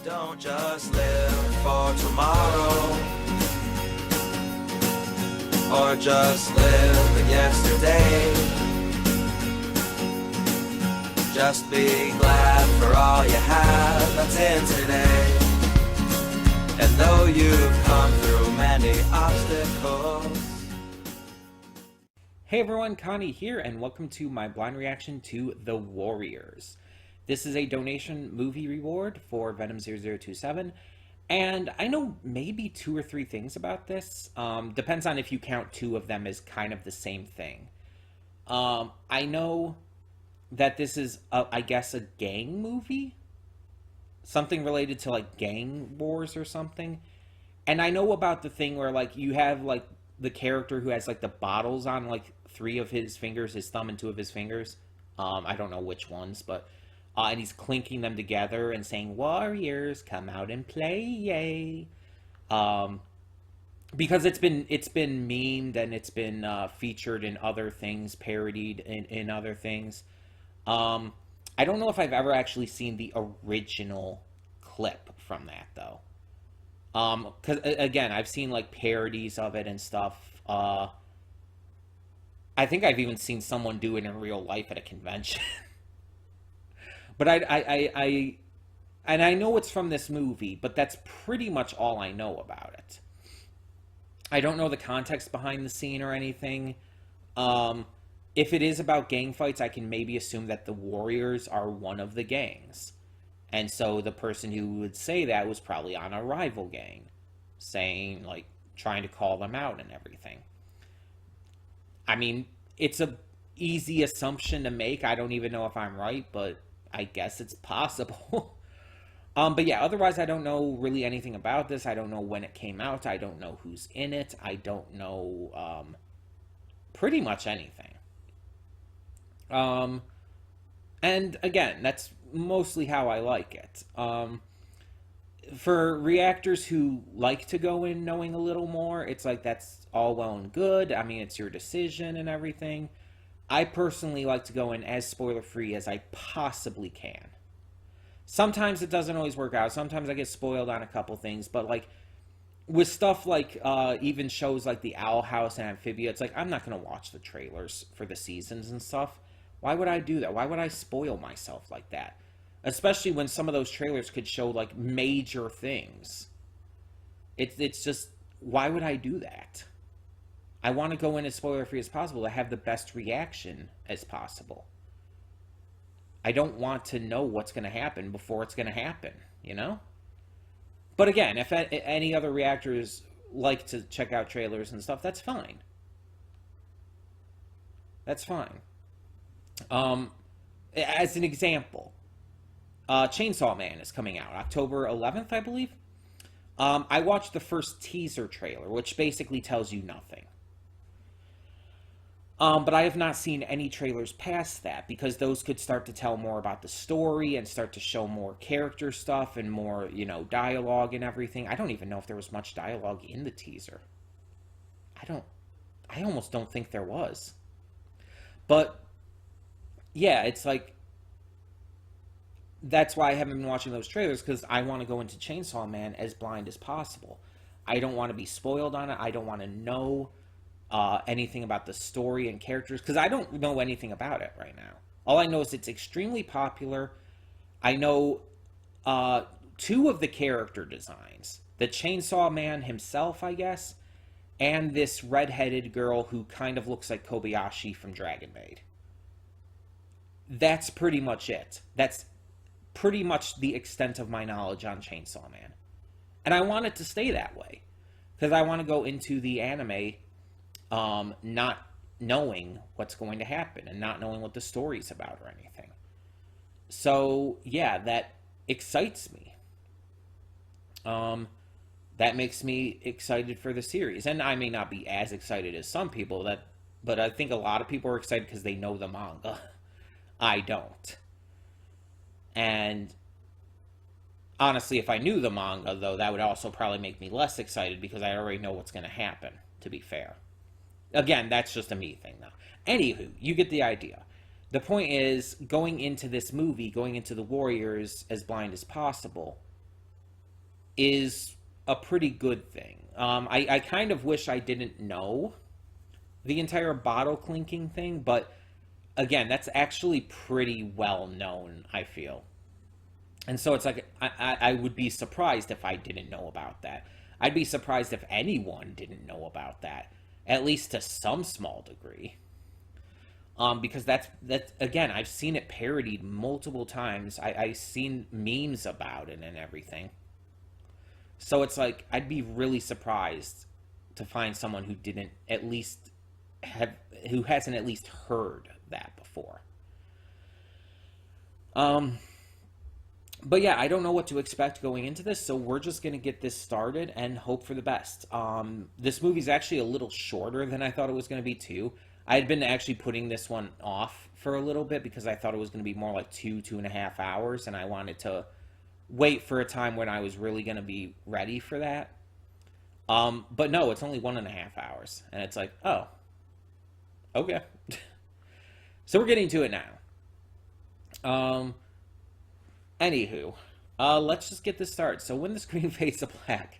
Don't just live for tomorrow, or just live in yesterday. Just be glad for all you have that's in today. And though you've come through many obstacles. Hey everyone, Connie here, and welcome to my blind reaction to The Warriors. This is a donation movie reward for Venom0027, and I know maybe 2 or 3 things about this. Depends on if you count 2 of them as kind of the same thing. I know that this is, I guess, a gang movie? Something related to, like, gang wars or something. And I know about the thing where, like, you have, like, the character who has, like, the bottles on, like, 3 of his fingers, his thumb and 2 of his fingers. I don't know which ones, but... and he's clinking them together and saying, "Warriors, come out and play, yay!" Because it's been memed and it's been featured in other things, parodied in other things. I don't know if I've ever actually seen the original clip from that though. Because again, I've seen like parodies of it and stuff. I think I've even seen someone do it in real life at a convention. But I know it's from this movie, but that's pretty much all I know about it. I don't know the context behind the scene or anything. If it is about gang fights, I can maybe assume that the Warriors are one of the gangs. And so the person who would say that was probably on a rival gang, saying, like, trying to call them out and everything. I mean, it's a easy assumption to make. I don't even know if I'm right, but I guess it's possible. But yeah, otherwise I don't know really anything about this. I don't know when it came out. I don't know who's in it. I don't know pretty much anything. And again, that's mostly how I like it. For reactors who like to go in knowing a little more, it's like that's all well and good. I mean, it's your decision and everything. I personally like to go in as spoiler-free as I possibly can. Sometimes it doesn't always work out. Sometimes I get spoiled on a couple things. But, like, with stuff like even shows like The Owl House and Amphibia, it's like, I'm not going to watch the trailers for the seasons and stuff. Why would I do that? Why would I spoil myself like that? Especially when some of those trailers could show, like, major things. It's just, why would I do that? I want to go in as spoiler-free as possible to have the best reaction as possible. I don't want to know what's going to happen before it's going to happen, you know? But again, if any other reactors like to check out trailers and stuff, that's fine. That's fine. As an example, Chainsaw Man is coming out October 11th, I believe. I watched the first teaser trailer, which basically tells you nothing. But I have not seen any trailers past that, because those could start to tell more about the story and start to show more character stuff and more, you know, dialogue and everything. I don't even know if there was much dialogue in the teaser. I almost don't think there was. But, yeah, it's like, that's why I haven't been watching those trailers, because I want to go into Chainsaw Man as blind as possible. I don't want to be spoiled on it. I don't want to know anything about the story and characters, because I don't know anything about it right now. All I know is it's extremely popular. I know 2 of the character designs. The Chainsaw Man himself, I guess, and this red-headed girl who kind of looks like Kobayashi from Dragon Maid. That's pretty much it. That's pretty much the extent of my knowledge on Chainsaw Man. And I want it to stay that way, because I want to go into the anime not knowing what's going to happen and not knowing what the story's about or anything. So, yeah, that excites me. That makes me excited for the series. And I may not be as excited as some people, but I think a lot of people are excited because they know the manga. I don't. And honestly, if I knew the manga, though, that would also probably make me less excited, because I already know what's going to happen, to be fair. Again, that's just a me thing, though. Anywho, you get the idea. The point is, going into this movie, going into The Warriors as blind as possible, is a pretty good thing. I kind of wish I didn't know the entire bottle clinking thing, but again, that's actually pretty well known, I feel. And so it's like, I would be surprised if I didn't know about that. I'd be surprised if anyone didn't know about that, at least to some small degree. Because that's again, I've seen it parodied multiple times. I've seen memes about it and everything. So it's like, I'd be really surprised to find someone who didn't at least have, who hasn't at least heard that before. But yeah, I don't know what to expect going into this, so we're just gonna get this started and hope for the best. This movie's actually a little shorter than I thought it was gonna be too. I had been actually putting this one off for a little bit because I thought it was gonna be more like 2.5 hours, and I wanted to wait for a time when I was really gonna be ready for that. But no, it's only 1.5 hours, and it's like, oh, okay. So we're getting to it now. Anywho, let's just get this started. So when the screen fades to black,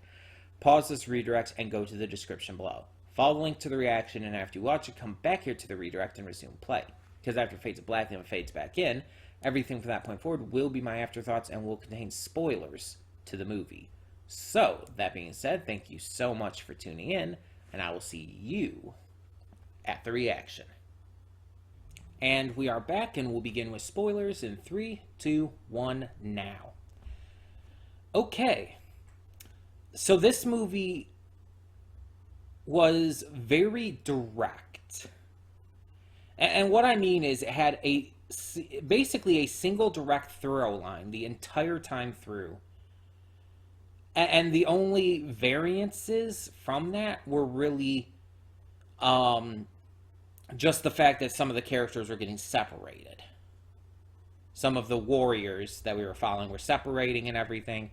pause this redirect and go to the description below. Follow the link to the reaction, and after you watch it, come back here to the redirect and resume play. Because after it fades to black and it fades back in, everything from that point forward will be my afterthoughts and will contain spoilers to the movie. So, that being said, thank you so much for tuning in, and I will see you at the reaction. And we are back, and we'll begin with spoilers in 3, 2, 1, now. Okay. So this movie was very direct. And what I mean is it had basically a single direct throw line the entire time through. And the only variances from that were really just the fact that some of the characters were getting separated. Some of the warriors that we were following were separating and everything.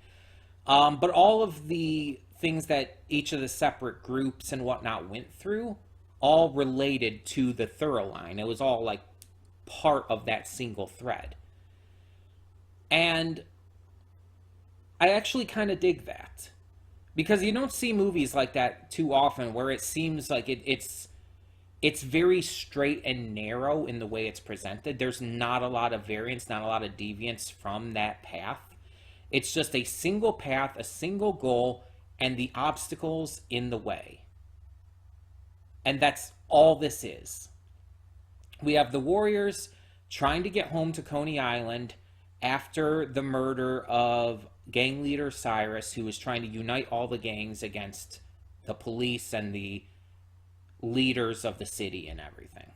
But all of the things that each of the separate groups and whatnot went through all related to the thorough line. It was all like part of that single thread. And I actually kind of dig that. Because you don't see movies like that too often where it seems like it's very straight and narrow in the way it's presented. There's not a lot of variance, not a lot of deviance from that path. It's just a single path, a single goal, and the obstacles in the way. And that's all this is. We have the warriors trying to get home to Coney Island after the murder of gang leader Cyrus, who was trying to unite all the gangs against the police and the leaders of the city and everything.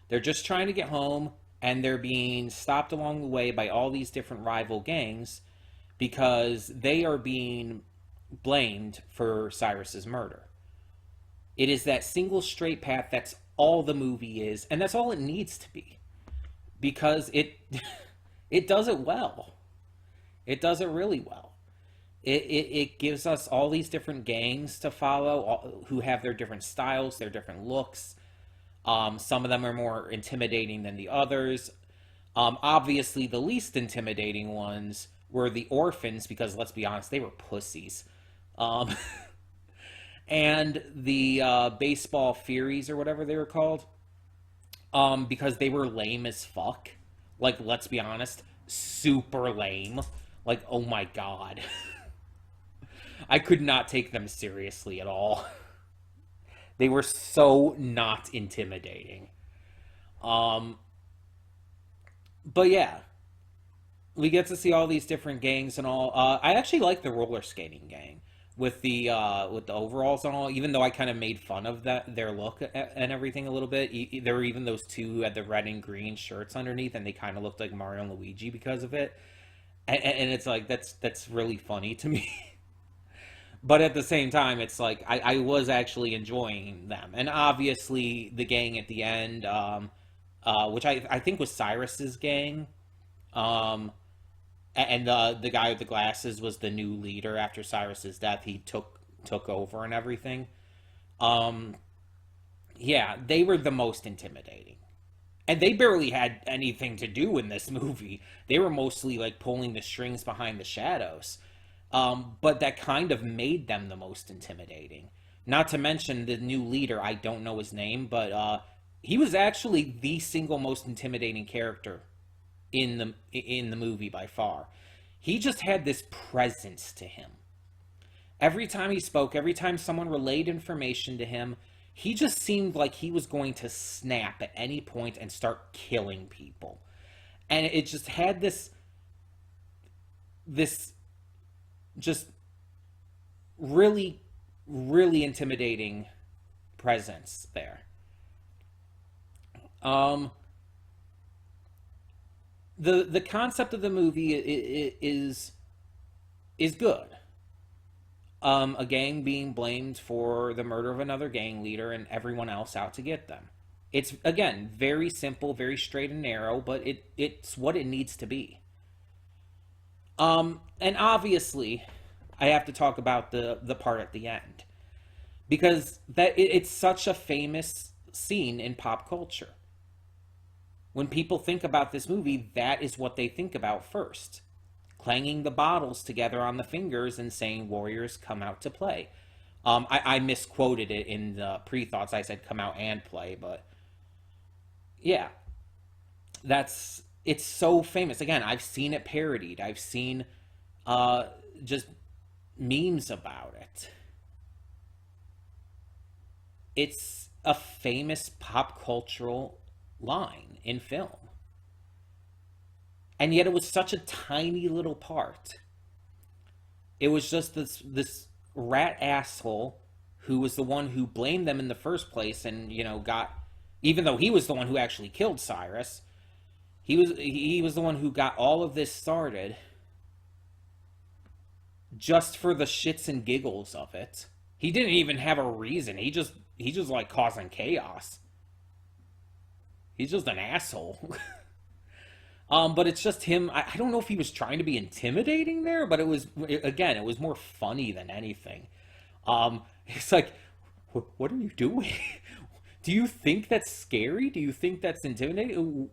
They're just trying to get home, and they're being stopped along the way by all these different rival gangs because they are being blamed for Cyrus's murder. It is that single straight path. That's all the movie is, and that's all it needs to be, because it does it well. It does it really well. It gives us all these different gangs to follow, who have their different styles, their different looks. Some of them are more intimidating than the others. Obviously, the least intimidating ones were the orphans, because let's be honest, they were pussies. And the baseball Furies, or whatever they were called, because they were lame as fuck. Like, let's be honest, super lame. Like, oh my god. I could not take them seriously at all. They were so not intimidating. But yeah, we get to see all these different gangs and all. I actually like the roller skating gang with the overalls and all. Even though I kind of made fun of their look and everything a little bit. There were even those two who had the red and green shirts underneath, and they kind of looked like Mario and Luigi because of it. And it's like, that's really funny to me. But at the same time, it's like, I was actually enjoying them. And obviously, the gang at the end, which I think was Cyrus's gang, and the guy with the glasses was the new leader after Cyrus's death. He took over and everything. Yeah, they were the most intimidating. And they barely had anything to do in this movie. They were mostly like pulling the strings behind the shadows. But that kind of made them the most intimidating. Not to mention the new leader, I don't know his name, but he was actually the single most intimidating character in the movie by far. He just had this presence to him. Every time he spoke, every time someone relayed information to him, he just seemed like he was going to snap at any point and start killing people. And it just had this just really, really intimidating presence there. Um, the concept of the movie is good. A gang being blamed for the murder of another gang leader and everyone else out to get them. It's, again, very simple, very straight and narrow, but it's what it needs to be. And obviously, I have to talk about the part at the end because it's such a famous scene in pop culture. When people think about this movie, that is what they think about first. Clanging the bottles together on the fingers and saying, "Warriors, come out to play." I misquoted it in the pre-thoughts. I said, "Come out and play," but yeah, it's so famous. Again, I've seen it parodied. I've seen just memes about it. It's a famous pop cultural line in film. And yet it was such a tiny little part. It was just this rat asshole who was the one who blamed them in the first place and, got, even though he was the one who actually killed Cyrus, he was the one who got all of this started just for the shits and giggles of it. He didn't even have a reason. He just like causing chaos. He's just an asshole. But it's just him. I don't know if he was trying to be intimidating there, but it was more funny than anything. It's like, what are you doing? Do you think that's scary? Do you think that's intimidating?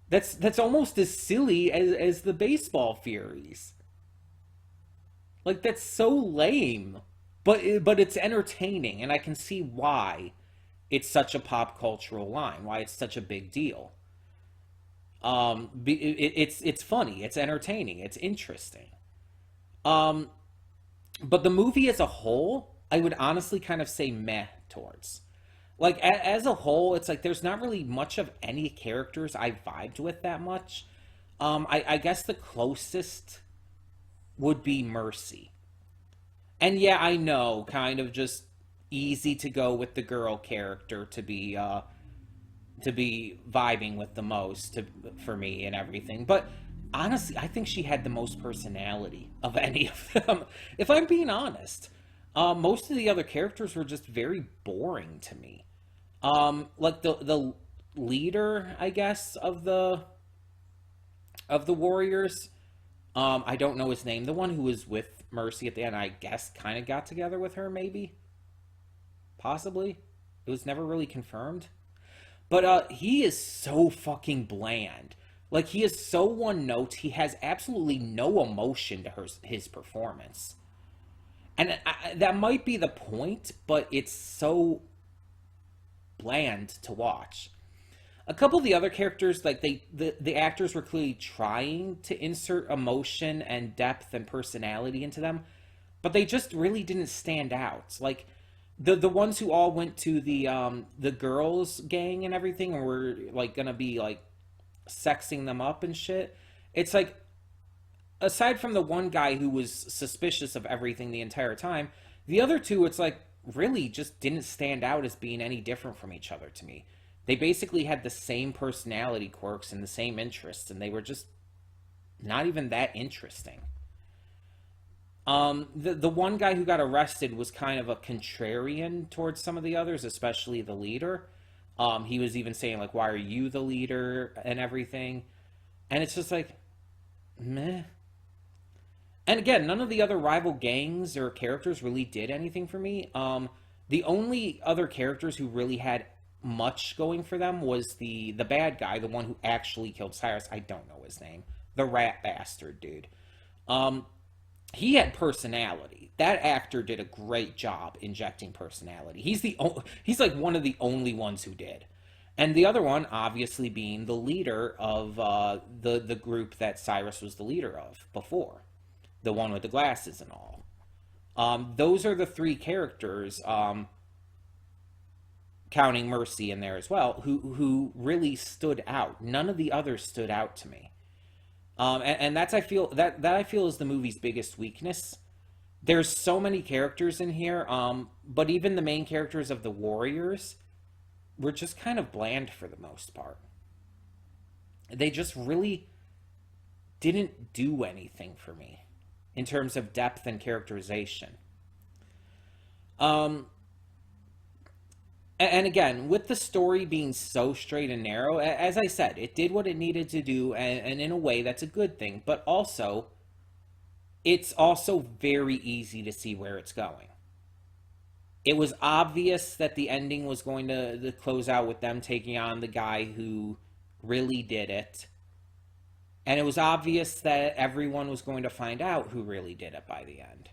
That's almost as silly as the baseball furies. Like, that's so lame, but it's entertaining, and I can see why it's such a pop cultural line, why it's such a big deal. It's funny, it's entertaining, it's interesting. Um, but the movie as a whole, I would honestly kind of say meh towards. Like, as a whole, it's like there's not really much of any characters I vibed with that much. I guess the closest would be Mercy. And yeah, I know, kind of just easy to go with the girl character to be vibing with the most for me and everything. But honestly, I think she had the most personality of any of them. If I'm being honest, most of the other characters were just very boring to me. Like the leader, I guess, of the Warriors. I don't know his name. The one who was with Mercy at the end, I guess, kind of got together with her, maybe, possibly. It was never really confirmed. But he is so fucking bland. Like, he is so one note. He has absolutely no emotion to his performance. And that might be the point, but it's so bland to watch. A couple of the other characters, like the actors were clearly trying to insert emotion and depth and personality into them, but they just really didn't stand out. Like the ones who all went to the girls gang and everything and were like gonna be like sexing them up and shit. It's like, aside from the one guy who was suspicious of everything the entire time, the other two, it's like, really just didn't stand out as being any different from each other to me. They basically had the same personality quirks and the same interests, and they were just not even that interesting. The one guy who got arrested was kind of a contrarian towards some of the others, especially the leader. He was even saying, like, "Why are you the leader?" and everything. And it's just like, meh. And again, none of the other rival gangs or characters really did anything for me. The only other characters who really had much going for them was the bad guy, the one who actually killed Cyrus. I don't know his name. The rat bastard dude. he had personality. That actor did a great job injecting personality. He's like one of the only ones who did. And the other one, obviously, being the leader of the group that Cyrus was the leader of before, the one with the glasses and all. Those are the three characters, counting Mercy in there as well, who really stood out. None of the others stood out to me, and that's I feel is the movie's biggest weakness. There's so many characters in here, but even the main characters of the Warriors were just kind of bland for the most part. They just really didn't do anything for me in terms of depth and characterization. Um, and again, with the story being so straight and narrow, as I said, it did what it needed to do, and in a way, that's a good thing. But also, it's also very easy to see where it's going. It was obvious that the ending was going to close out with them taking on the guy who really did it. And it was obvious that everyone was going to find out who really did it by the end.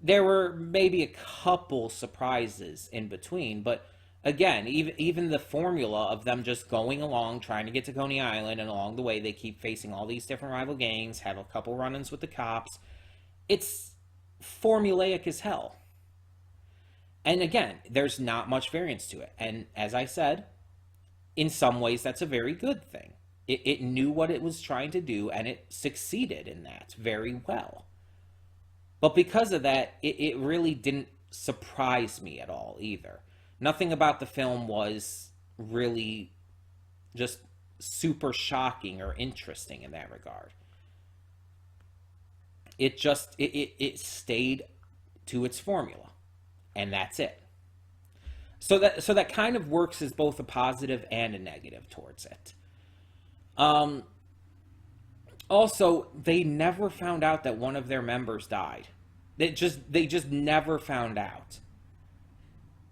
There were maybe a couple surprises in between, but again, even the formula of them just going along, trying to get to Coney Island, and along the way they keep facing all these different rival gangs, have a couple run-ins with the cops. It's formulaic as hell. And again, there's not much variance to it. And as I said, in some ways that's a very good thing. It knew what it was trying to do, and it succeeded in that very well. But because of that, it really didn't surprise me at all either. Nothing about the film was really just super shocking or interesting in that regard. It stayed to its formula, and that's it. So that kind of works as both a positive and a negative towards it. Also, they never found out that one of their members died. They just never found out.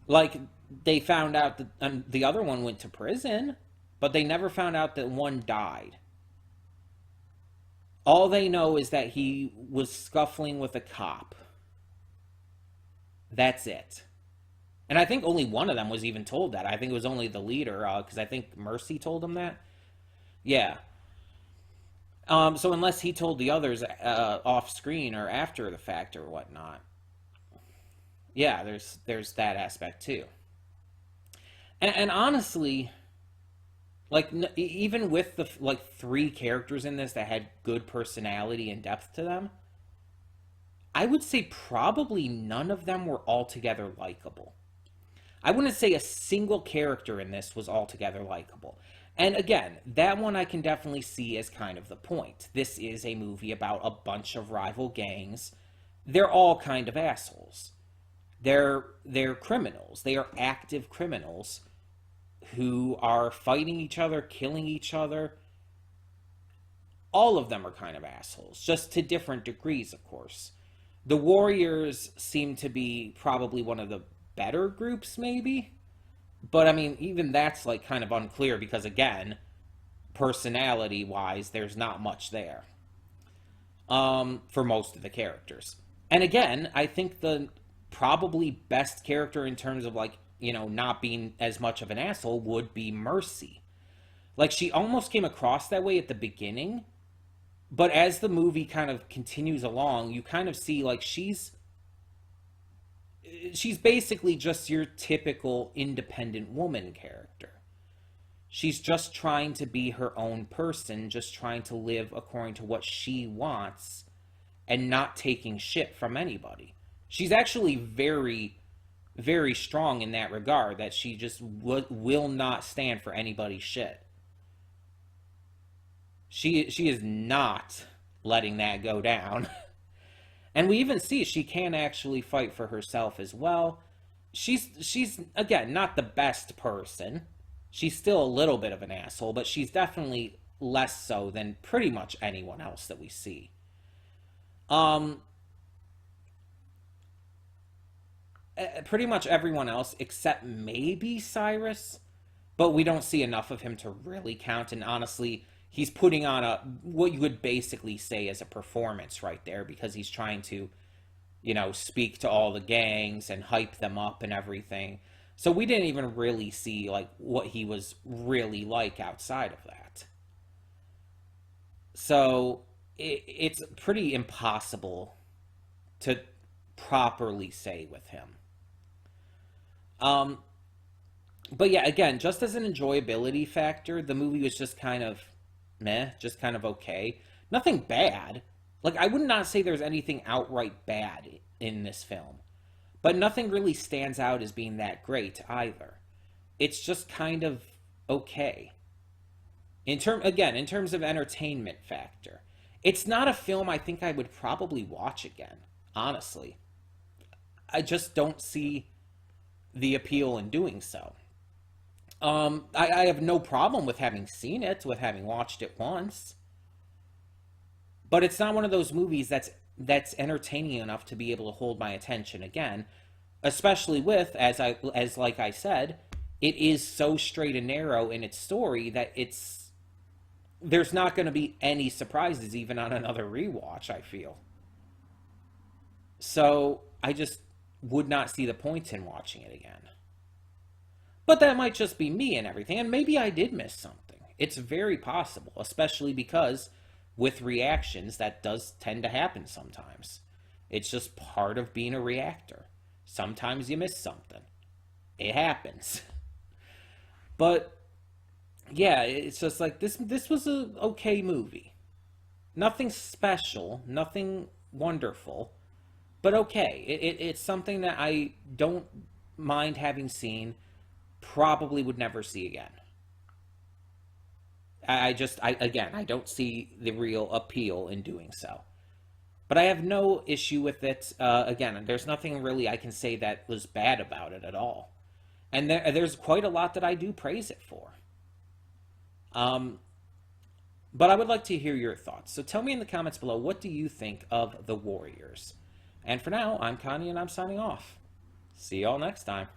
Like, they found out that the other one went to prison, but they never found out that one died. All they know is that he was scuffling with a cop. That's it. And I think only one of them was even told that. I think it was only the leader, because I think Mercy told him that. Yeah. So unless he told the others off screen or after the fact or whatnot, yeah, there's that aspect too. And honestly, like even with the like three characters in this that had good personality and depth to them, I would say probably none of them were altogether likable. I wouldn't say a single character in this was altogether likable. And again, that one I can definitely see as kind of the point. This is a movie about a bunch of rival gangs. They're all kind of assholes. They're criminals. They are active criminals who are fighting each other, killing each other. All of them are kind of assholes, just to different degrees, of course. The Warriors seem to be probably one of the better groups, maybe. But I mean, even that's like kind of unclear because again, personality wise, there's not much there for most of the characters. And again, I think the probably best character in terms of like, you know, not being as much of an asshole would be Mercy. Like she almost came across that way at the beginning, but as the movie kind of continues along, you kind of see like she's basically just your typical independent woman character. She's just trying to be her own person, just trying to live according to what she wants and not taking shit from anybody. She's actually very, very strong in that regard, that she just will not stand for anybody's shit. She is not letting that go down. And we even see she can actually fight for herself as well. She's again not the best person. She's still a little bit of an asshole, but she's definitely less so than pretty much anyone else that we see. Pretty much everyone else except maybe Cyrus, but we don't see enough of him to really count. And honestly, he's putting on a what you would basically say is a performance right there, because he's trying to, speak to all the gangs and hype them up and everything. So we didn't even really see like what he was really like outside of that. So it's pretty impossible to properly say with him. Um, but yeah, again, just as an enjoyability factor, the movie was just kind of meh, just kind of okay. Nothing bad. Like, I would not say there's anything outright bad in this film, but nothing really stands out as being that great either. It's just kind of okay. In terms of entertainment factor, it's not a film I think I would probably watch again, honestly. I just don't see the appeal in doing so. I have no problem with having seen it, with having watched it once, but it's not one of those movies that's entertaining enough to be able to hold my attention again. Especially with, as like I said, it is so straight and narrow in its story that there's not going to be any surprises even on another rewatch, I feel. So I just would not see the point in watching it again. But that might just be me and everything, and maybe I did miss something. It's very possible, especially because with reactions, that does tend to happen sometimes. It's just part of being a reactor. Sometimes you miss something. It happens. But yeah, it's just like this was a okay movie. Nothing special, nothing wonderful, but okay. It's something that I don't mind having seen, probably would never see again. I don't see the real appeal in doing so. But I have no issue with it. Again, there's nothing really I can say that was bad about it at all. And there's quite a lot that I do praise it for. But I would like to hear your thoughts. So tell me in the comments below, what do you think of The Warriors? And for now, I'm Connie and I'm signing off. See y'all next time.